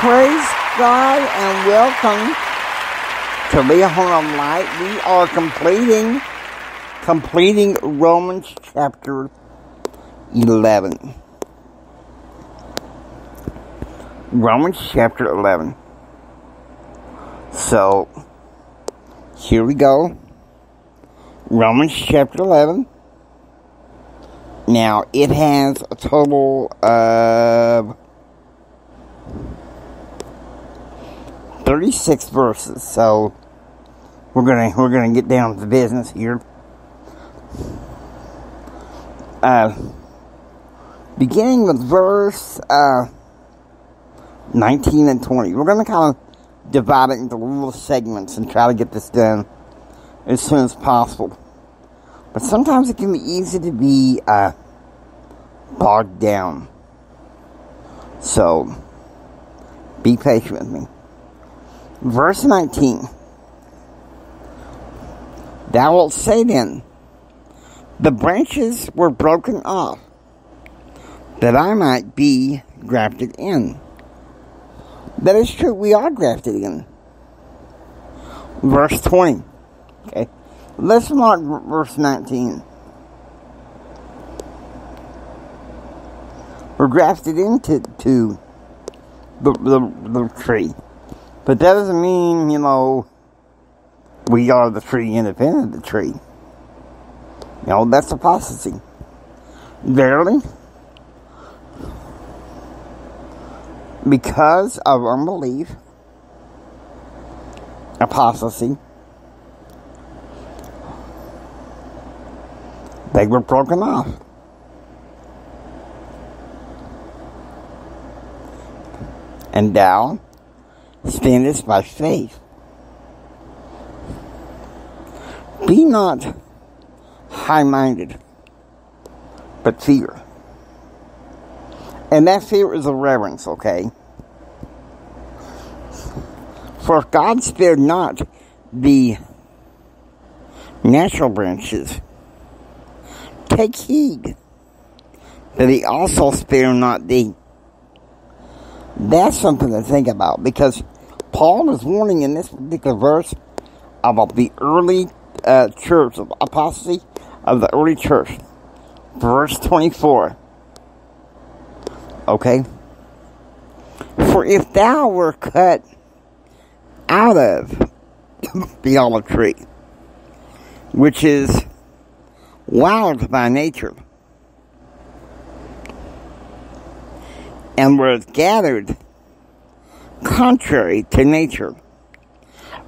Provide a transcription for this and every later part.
Praise God and welcome to Leahorn Light. We are completing Romans chapter 11. Romans chapter 11. So, here we go. Romans chapter 11. Now, it has a total of 36 verses, so we're gonna get down to business here. Beginning with verse 19 and 20. We're gonna kind of divide it into little segments and try to get this done as soon as possible. But sometimes it can be easy to be bogged down. So be patient with me. Verse 19. Thou wilt say then, the branches were broken off, that I might be grafted in. That is true, we are grafted in. Verse 20. Okay, let's mark verse 19. We're grafted into the tree. But that doesn't mean, we are the tree independent of the tree. That's apostasy. Verily, because of unbelief, apostasy, they were broken off. And thou standest by faith. Be not high-minded, but fear. And that fear is a reverence, okay? For if God spared not the natural branches, take heed that he also spare not thee. That's something to think about, because Paul is warning in this particular verse about the early church, of apostasy of the early church. Verse 24. Okay? For if thou were cut out of the olive tree, which is wild by nature, and was gathered contrary to nature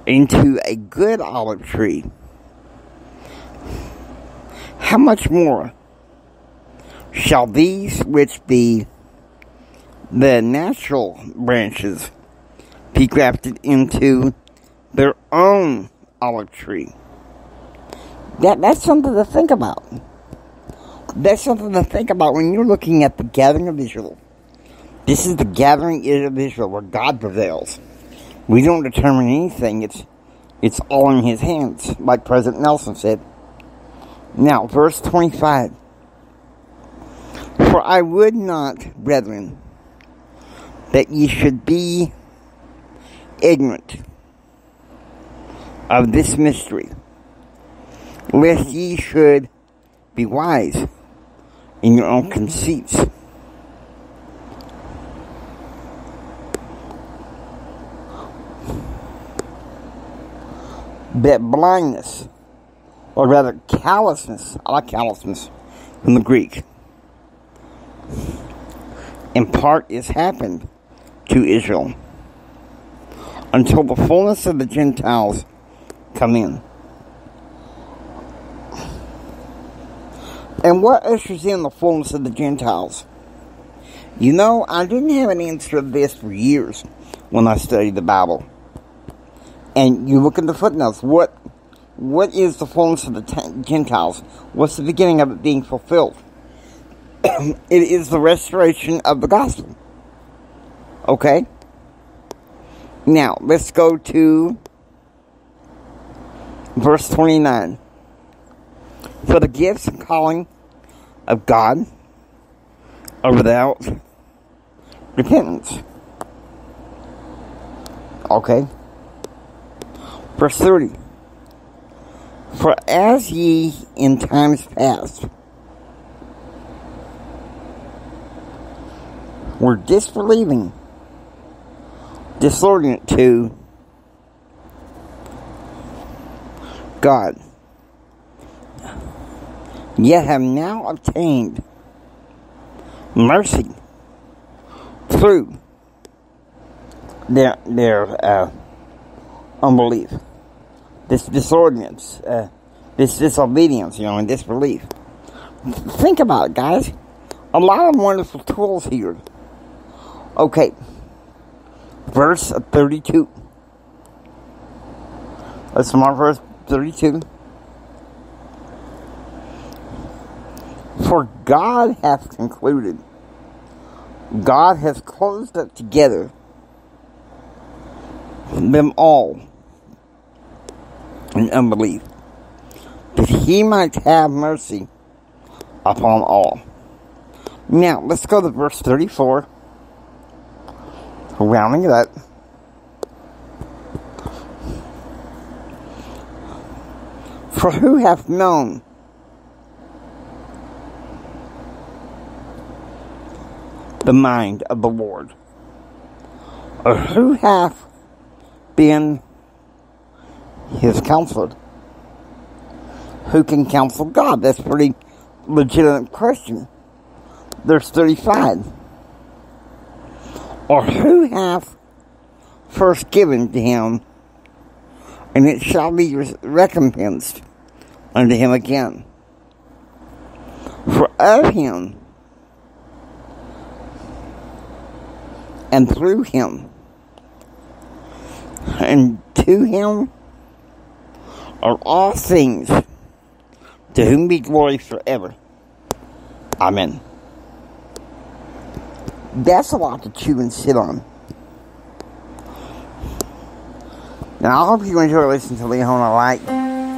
into a good olive tree, how much more shall these which be the natural branches be grafted into their own olive tree? That's something to think about. That's something to think about when you're looking at the gathering of Israel. This is the gathering of Israel where God prevails. We don't determine anything. It's all in his hands, like President Nelson said. Now, verse 25. For I would not, brethren, that ye should be ignorant of this mystery, lest ye should be wise in your own conceits. That blindness, or rather callousness, I like callousness from the Greek, in part is happened to Israel until the fullness of the Gentiles come in. And what ushers in the fullness of the Gentiles? I didn't have an answer to this for years when I studied the Bible. And you look at the footnotes. What is the fullness of the Gentiles? What's the beginning of it being fulfilled? It is the restoration of the gospel. Okay? Now, let's go to verse 29. For the gifts and calling of God are without repentance. Okay? Verse 30. For as ye in times past were disbelieving, disordinate to God, yet have now obtained mercy through their unbelief, this disordinance, this disobedience, and disbelief. Think about it, guys. A lot of wonderful tools here. Okay, verse 32. Let's mark verse 32. For God hath concluded, God has closed up together them all in unbelief, that he might have mercy upon all. Now, let's go to verse 34. Rounding it up. For who hath known the mind of the Lord? Or who hath been his counselor? Who can counsel God? That's a pretty legitimate question. Verse 35. Or who hath first given to him, and it shall be recompensed unto him again? For of him, and through him, and to him are all things, to whom be glory forever. Amen. That's a lot to chew and sit on. Now, I hope you enjoy listening to Leahona Light.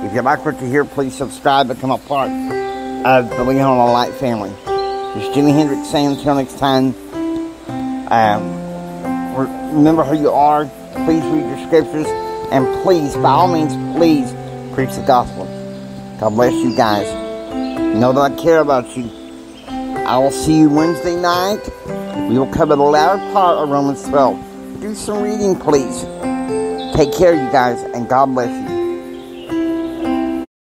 If you like what you hear, please subscribe and become a part of the Leahona Light family. This is Jimi Hendrix saying until next time, remember who you are. Please read your scriptures. And please, by all means, please preach the gospel. God bless you guys. Know that I care about you. I will see you Wednesday night. We will cover the latter part of Romans 12. Do some reading, please. Take care, you guys, and God bless you.